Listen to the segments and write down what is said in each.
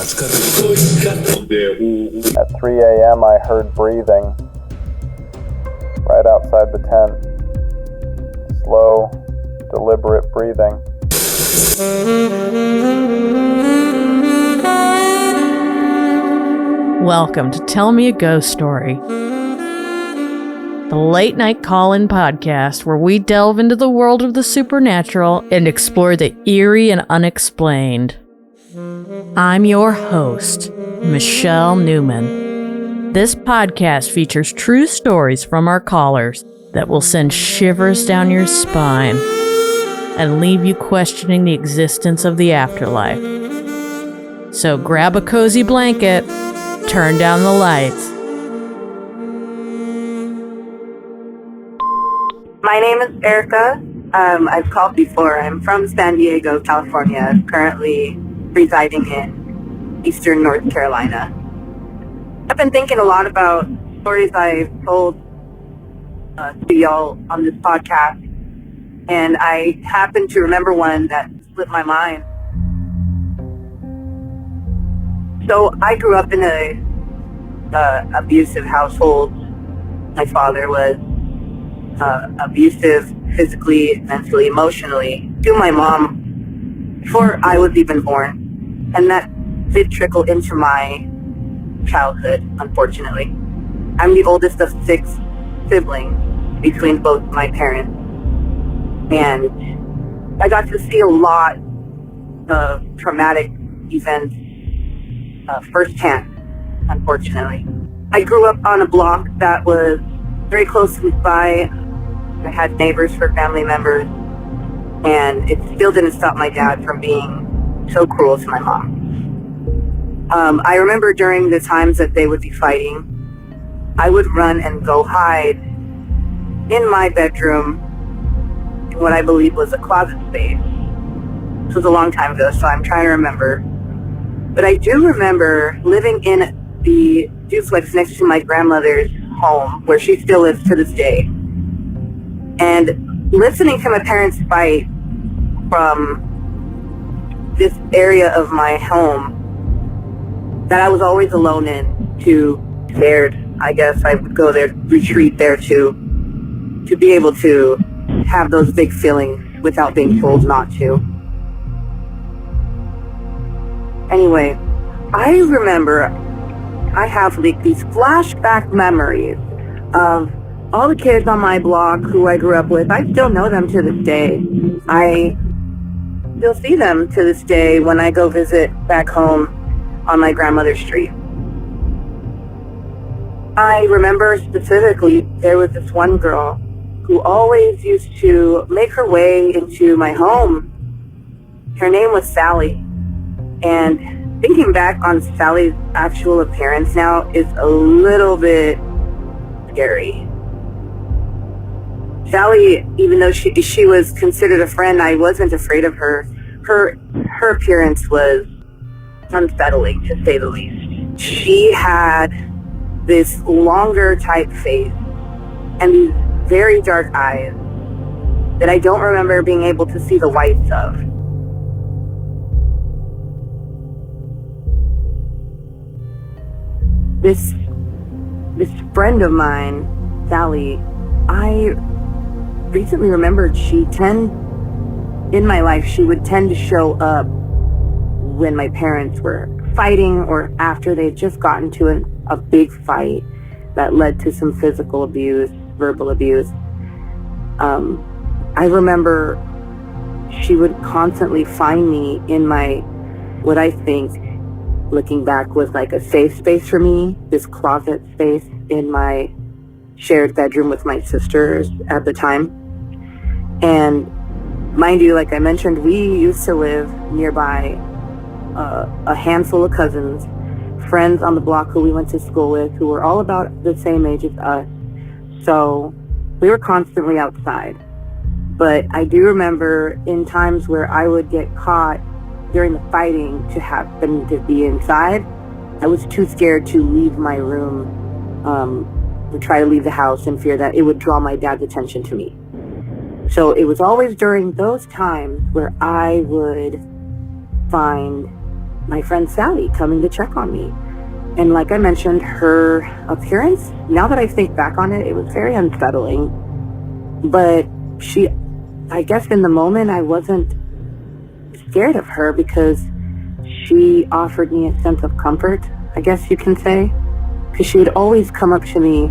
At 3 a.m. I heard breathing right outside the tent. Slow, deliberate breathing. Welcome to Tell Me a Ghost Story, the late night call-in podcast where we delve into the world of the supernatural and explore the eerie and unexplained. I'm your host, Michelle Newman. This podcast features true stories from our callers that will send shivers down your spine and leave you questioning the existence of the afterlife. So grab a cozy blanket, turn down the lights. My name is Erica. I've called before. I'm from San Diego, California, currently residing in eastern North Carolina. I've been thinking a lot about stories I've told to y'all on this podcast, and I happened to remember one that slipped my mind. So I grew up in a abusive household. My father was abusive physically, mentally, emotionally to my mom before I was even born, and that did trickle into my childhood, unfortunately. I'm the oldest of 6 siblings between both my parents, and I got to see a lot of traumatic events firsthand, unfortunately. I grew up on a block that was very close by. I had neighbors for family members, and it still didn't stop my dad from being so cruel to my mom. I remember during the times that they would be fighting, I would run and go hide in my bedroom in what I believe was a closet space. This was a long time ago, so I'm trying to remember. But I do remember living in the duplex next to my grandmother's home, where she still lives to this day, and listening to my parents fight from this area of my home that I was always alone in, too scared. I guess I would go there, retreat there to be able to have those big feelings without being told not to. Anyway, I remember I have these flashback memories of all the kids on my block who I grew up with. I still know them to this day. I still see them to this day when I go visit back home on my grandmother's street. I remember specifically there was this one girl who always used to make her way into my home. Her name was Sally. And thinking back on Sally's actual appearance now is a little bit scary. Sally, even though she was considered a friend, I wasn't afraid of her. Her appearance was unsettling, to say the least. She had this longer type face and these very dark eyes that I don't remember being able to see the whites of. This friend of mine, Sally, I recently remembered in my life, she would tend to show up when my parents were fighting or after they'd just gotten to a big fight that led to some physical abuse, verbal abuse. I remember she would constantly find me in my, what I think, looking back, was like a safe space for me, this closet space in my shared bedroom with my sisters at the time. And mind you, like I mentioned, we used to live nearby a handful of cousins, friends on the block who we went to school with, who were all about the same age as us. So we were constantly outside. But I do remember in times where I would get caught during the fighting to happen to be inside, I was too scared to leave my room, to try to leave the house in fear that it would draw my dad's attention to me. So it was always during those times where I would find my friend Sally coming to check on me. And like I mentioned, her appearance, now that I think back on it, it was very unsettling. But I guess in the moment I wasn't scared of her because she offered me a sense of comfort, I guess you can say. Because she would always come up to me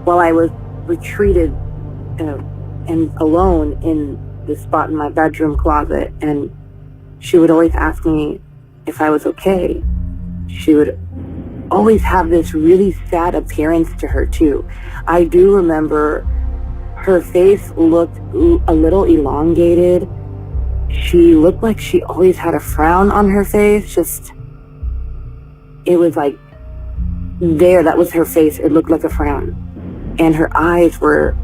while I was retreated and alone in the spot in my bedroom closet, and she would always ask me if I was okay. She would always have this really sad appearance to her too. I do remember her face looked a little elongated. She looked like she always had a frown on her face. It was like that was her face. It looked like a frown. And her eyes were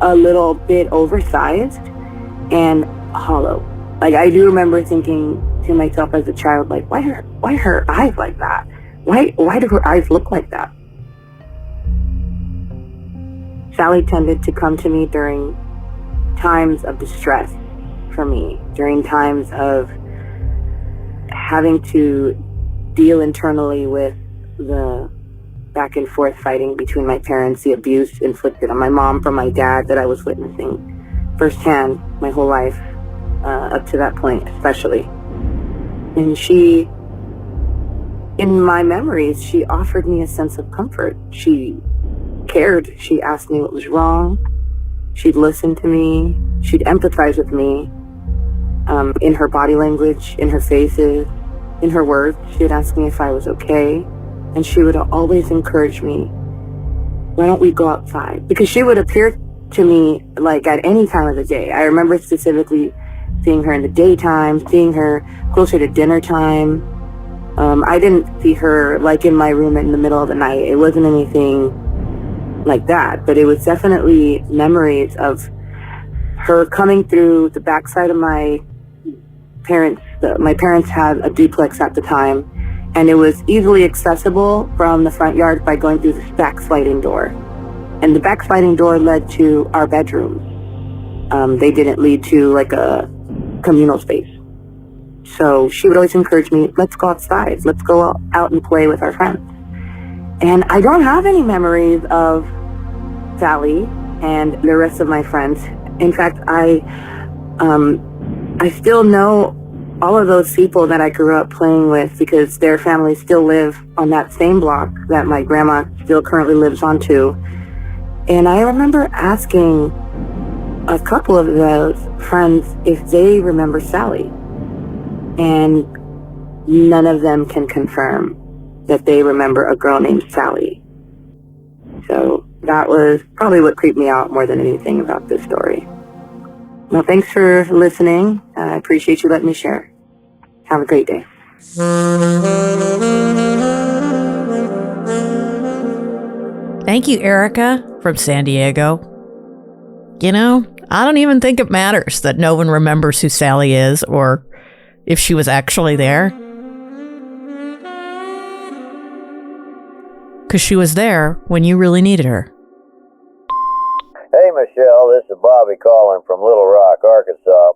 a little bit oversized and hollow. Like, I do remember thinking to myself as a child, like, why her eyes like that? Why do her eyes look like that? Sally tended to come to me during times of distress for me, during times of having to deal internally with the back and forth fighting between my parents, the abuse inflicted on my mom from my dad that I was witnessing firsthand my whole life, up to that point especially. And she, in my memories, she offered me a sense of comfort. She cared. She asked me what was wrong. She'd listen to me. She'd empathize with me, in her body language, in her faces, in her words. She'd ask me if I was okay. And she would always encourage me, why don't we go outside? Because she would appear to me like at any time of the day. I remember specifically seeing her in the daytime, seeing her closer to dinner time. I didn't see her like in my room in the middle of the night. It wasn't anything like that, but it was definitely memories of her coming through the backside of my parents. My parents had a duplex at the time, and it was easily accessible from the front yard by going through this back sliding door. And the back sliding door led to our bedrooms. They didn't lead to like a communal space. So she would always encourage me, let's go outside. Let's go out and play with our friends. And I don't have any memories of Sally and the rest of my friends. In fact, I still know all of those people that I grew up playing with because their families still live on that same block that my grandma still currently lives on too. And I remember asking a couple of those friends if they remember Sally. And none of them can confirm that they remember a girl named Sally. So that was probably what creeped me out more than anything about this story. Well, thanks for listening. I appreciate you letting me share. Have a great day. Thank you, Erica from San Diego. You know, I don't even think it matters that no one remembers who Sally is or if she was actually there. Because she was there when you really needed her. Hey, Michelle, this is Bobby calling from Little Rock, Arkansas.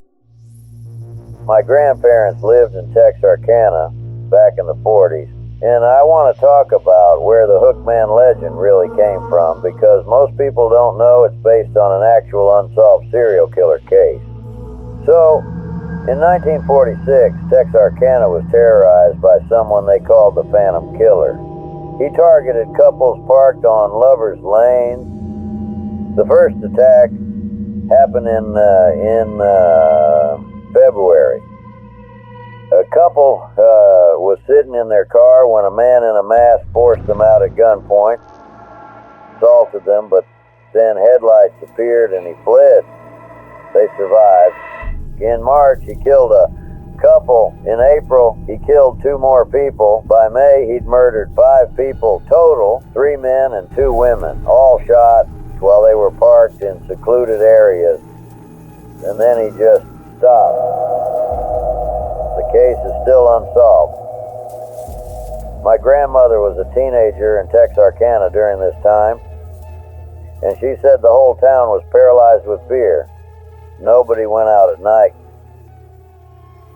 My grandparents lived in Texarkana back in the 40s, and I want to talk about where the Hookman legend really came from, because most people don't know it's based on an actual unsolved serial killer case. So, in 1946, Texarkana was terrorized by someone they called the Phantom Killer. He targeted couples parked on Lover's Lane. The first attack happened in February. A couple was sitting in their car when a man in a mask forced them out at gunpoint, assaulted them, but then headlights appeared and he fled. They survived. In March, he killed a couple. In April, he killed 2 more people. By May, he'd murdered 5 people total, 3 men and 2 women, all shot while they were parked in secluded areas. And then he just stopped. The case is still unsolved. My grandmother was a teenager in Texarkana during this time, and she said the whole town was paralyzed with fear. Nobody went out at night.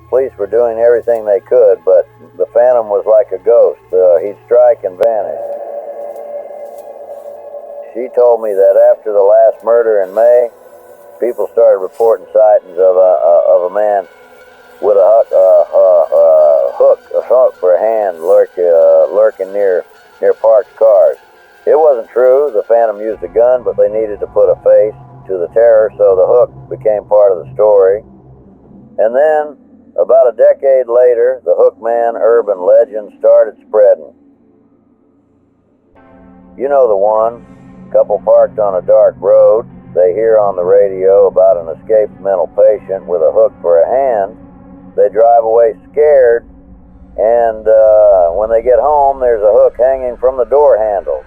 Police police were doing everything they could, but the Phantom was like a ghost. He'd strike and vanish. She told me that after the last murder in May, people started reporting sightings of a man with a hook for a hand lurking near parked cars. It wasn't true. The Phantom used a gun, but they needed to put a face to the terror, so the hook became part of the story. And then, about a decade later, the Hookman urban legend started spreading. You know the one. Couple parked on a dark road. They hear on the radio about an escaped mental patient with a hook for a hand. They drive away scared, and when they get home, there's a hook hanging from the door handle.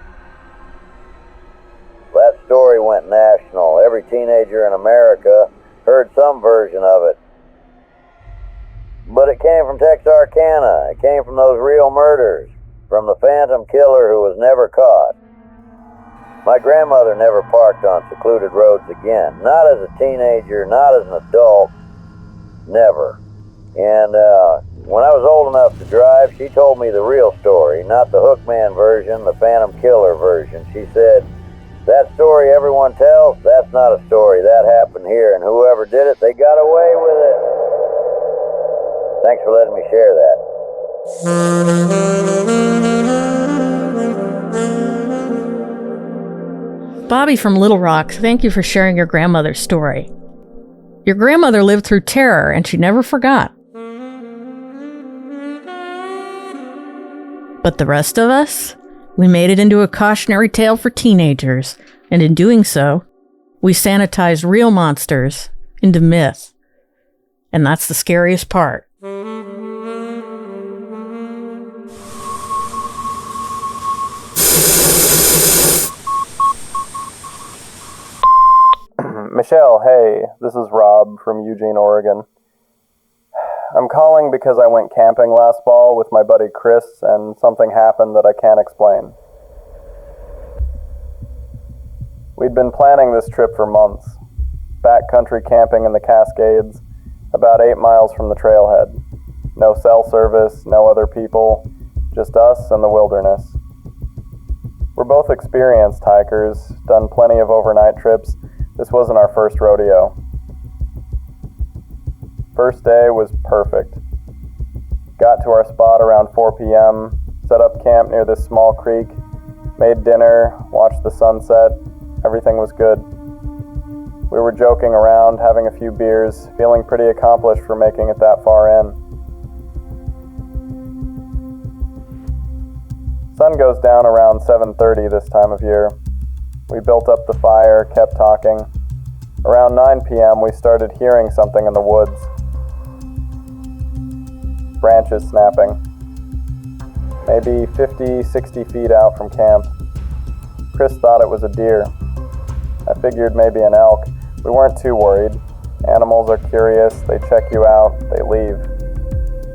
That story went national. Every teenager in America heard some version of it. But it came from Texarkana. It came from those real murders, from the Phantom killer who was never caught. My grandmother never parked on secluded roads again. Not as a teenager, not as an adult, never. And when I was old enough to drive, she told me the real story, not the Hookman version, the Phantom killer version. She said, that story everyone tells, that's not a story. That happened here, and whoever did it, they got away with it. Thanks for letting me share that. Bobby from Little Rock, thank you for sharing your grandmother's story. Your grandmother lived through terror, and she never forgot. But the rest of us? We made it into a cautionary tale for teenagers, and in doing so, we sanitized real monsters into myth. And that's the scariest part. Michelle, hey, this is Rob from Eugene, Oregon. I'm calling because I went camping last fall with my buddy Chris, and something happened that I can't explain. We'd been planning this trip for months. Backcountry camping in the Cascades, about 8 miles from the trailhead. No cell service, no other people, just us and the wilderness. We're both experienced hikers, done plenty of overnight trips. This wasn't our first rodeo. First day was perfect. Got to our spot around 4 p.m., set up camp near this small creek, made dinner, watched the sunset. Everything was good. We were joking around, having a few beers, feeling pretty accomplished for making it that far in. Sun goes down around 7:30 this time of year. We built up the fire, kept talking. Around 9 p.m. we started hearing something in the woods. Branches snapping. Maybe 50, 60 feet out from camp. Chris thought it was a deer. I figured maybe an elk. We weren't too worried. Animals are curious, they check you out, they leave.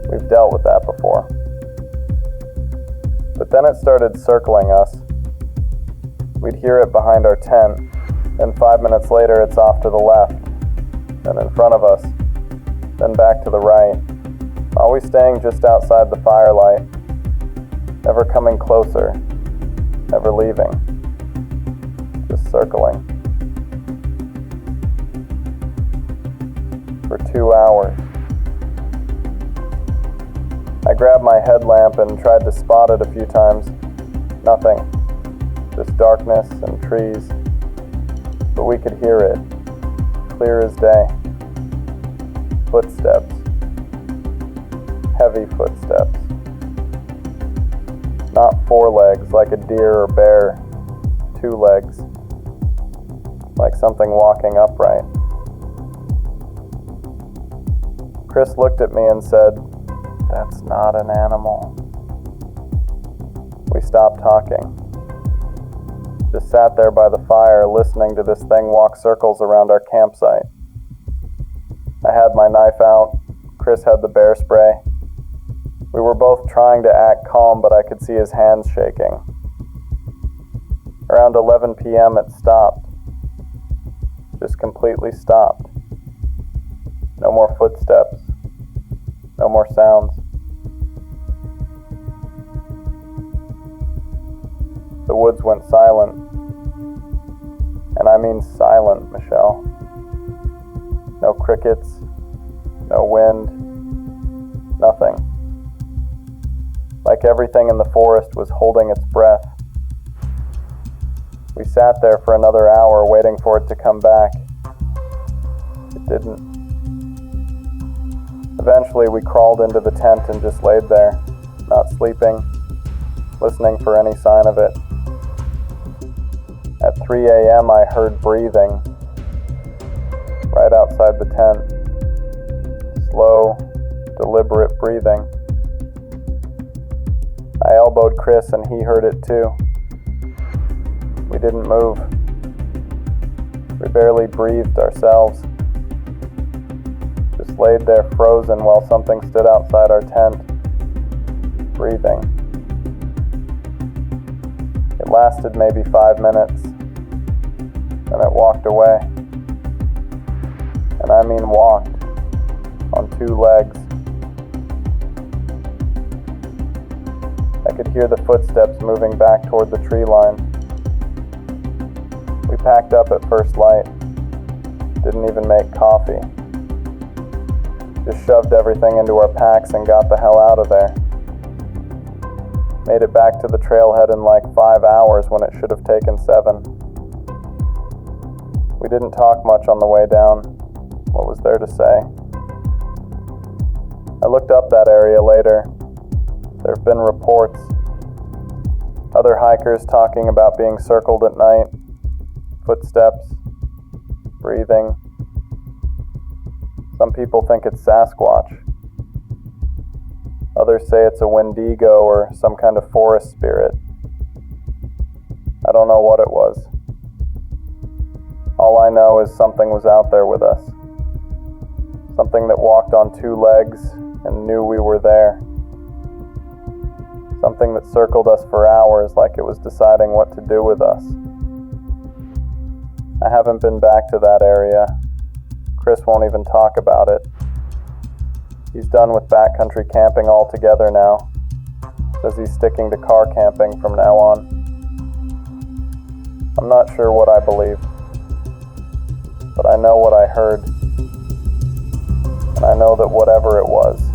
We've dealt with that before. But then it started circling us. We'd hear it behind our tent, then 5 minutes later it's off to the left, then in front of us, then back to the right, always staying just outside the firelight, never coming closer, never leaving, just circling. For 2 hours. I grabbed my headlamp and tried to spot it a few times. Nothing. Just darkness and trees. But we could hear it, clear as day. Footsteps. Heavy footsteps. Not 4 legs like a deer or bear. 2 legs. Like something walking upright. Chris looked at me and said, "That's not an animal." We stopped talking. Just sat there by the fire listening to this thing walk circles around our campsite. I had my knife out. Chris had the bear spray. We were both trying to act calm, but I could see his hands shaking. Around 11 p.m. it stopped. Just completely stopped. No more footsteps. No more sounds. The woods went silent. And I mean silent, Michelle. No crickets, no wind, nothing. Like everything in the forest was holding its breath. We sat there for another hour waiting for it to come back. It didn't. Eventually we crawled into the tent and just laid there, not sleeping, listening for any sign of it. At 3 a.m. I heard breathing right outside the tent. Slow, deliberate breathing. I elbowed Chris and he heard it too. We didn't move. We barely breathed ourselves. Just laid there frozen while something stood outside our tent, breathing. It lasted maybe 5 minutes. Then it walked away. And I mean walked, on 2 legs. I could hear the footsteps moving back toward the tree line. We packed up at first light. Didn't even make coffee. Just shoved everything into our packs and got the hell out of there. Made it back to the trailhead in like 5 hours when it should have taken 7. We didn't talk much on the way down. What was there to say? I looked up that area later. There have been reports. Other hikers talking about being circled at night. Footsteps. Breathing. Some people think it's Sasquatch. Others say it's a Wendigo or some kind of forest spirit. I don't know what it was. All I know is something was out there with us. Something that walked on 2 legs and knew we were there. Something that circled us for hours like it was deciding what to do with us. I haven't been back to that area. Chris won't even talk about it. He's done with backcountry camping altogether now. Says he's sticking to car camping from now on. I'm not sure what I believe. But I know what I heard. And I know that whatever it wasn't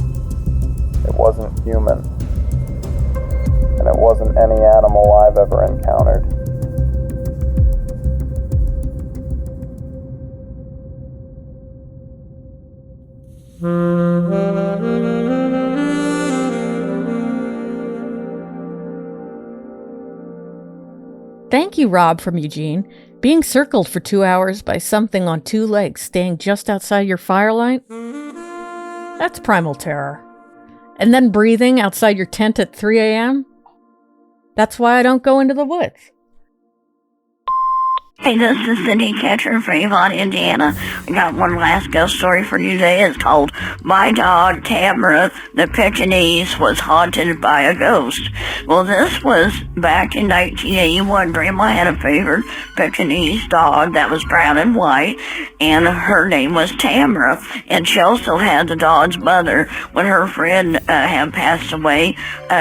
human. And it wasn't any animal I've ever encountered. Thank you, Rob from Eugene. Being circled for 2 hours by something on 2 legs staying just outside your firelight? That's primal terror. And then breathing outside your tent at 3 a.m.? That's why I don't go into the woods. Hey, this is Cindy Ketron from Avon, Indiana. I got one last ghost story for you today. It's called My Dog, Tamara, the Pekingese, Was Haunted by a Ghost. Well, this was back in 1981. Grandma had a favorite Pekingese dog that was brown and white, and her name was Tamara. And she also had the dog's mother. When her friend had passed away,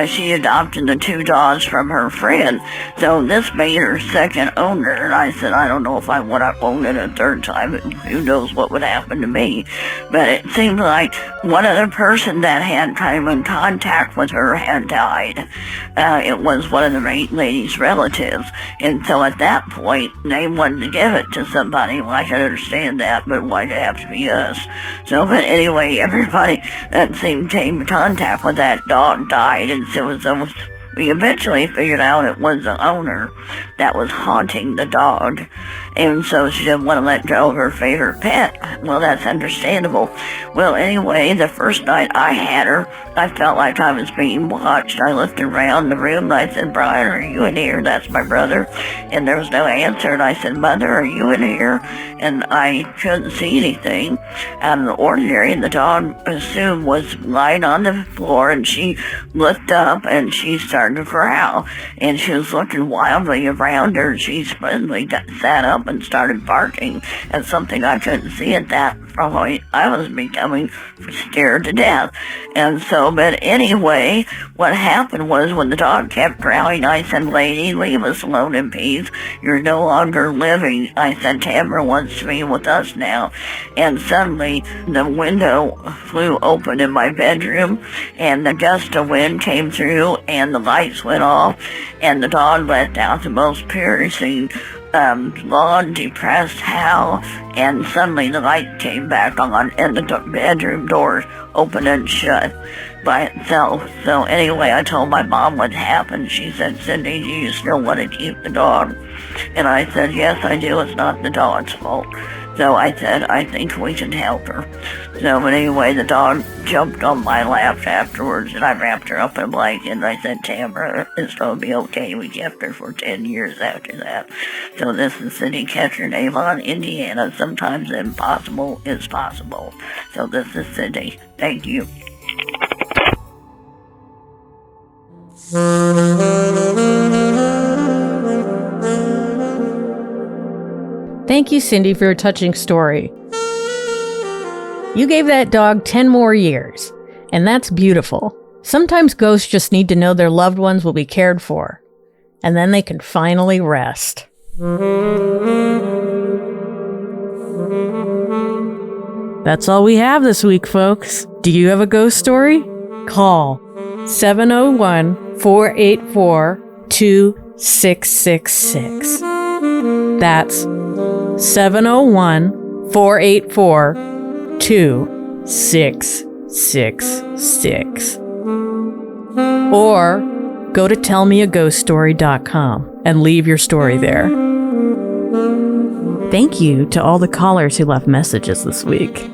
she adopted the 2 dogs from her friend. So this made her second owner, and I said, I don't know if I would have owned it a 3rd time, and who knows what would happen to me. But it seemed like one other person that had come in contact with her had died. It was one of the lady's relatives. And so at that point, they wanted to give it to somebody. Well, I can understand that, but why'd it have to be us? So, but anyway, everybody that came in contact with that dog died, and so it was almost... We eventually figured out it was the owner that was haunting the dog, and so she didn't want to let go of her favorite pet. Well, that's understandable. Well, anyway, the first night I had her, I felt like I was being watched. I looked around the room and I said, Brian, are you in here? That's my brother. And there was no answer, and I said, Mother, are you in here? And I couldn't see anything out of the ordinary, and the dog assumed was lying on the floor, and she looked up and she started to growl, and she was looking wildly around her. She suddenly sat up up and started barking at something I couldn't see at that point. I was becoming scared to death. And so, but anyway, what happened was when the dog kept growling, I said, "Lady, leave us alone in peace. You're no longer living." I said, "Tamara wants to be with us now." And suddenly the window flew open in my bedroom, and the gust of wind came through, and the lights went off, and the dog let out the most piercing, long, depressed howl, and suddenly the light came back on, and the bedroom doors opened and shut by itself. So anyway, I told my mom what happened. She said, "Cindy, do you still want to keep the dog?" And I said, "Yes, I do. It's not the dog's fault." So I said, "I think we can help her." So, but anyway, the dog jumped on my lap afterwards, and I wrapped her up in a blanket, and I said, "Tamara, it's going to be okay." We kept her for 10 years after that. So this is Cindy Ketron, Avon, Indiana. Sometimes the impossible is possible. So this is Cindy. Thank you. Thank you, Cindy, for your touching story. You gave that dog 10 more years, and that's beautiful. Sometimes ghosts just need to know their loved ones will be cared for, and then they can finally rest. That's all we have this week, folks. Do you have a ghost story? Call 701-484-2666. That's 701-484-2666. Or go to tellmeaghoststory.com and leave your story there. Thank you to all the callers who left messages this week.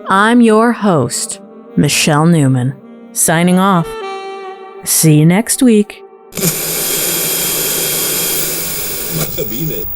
I'm your host, Michelle Newman, signing off. See you next week. Viene.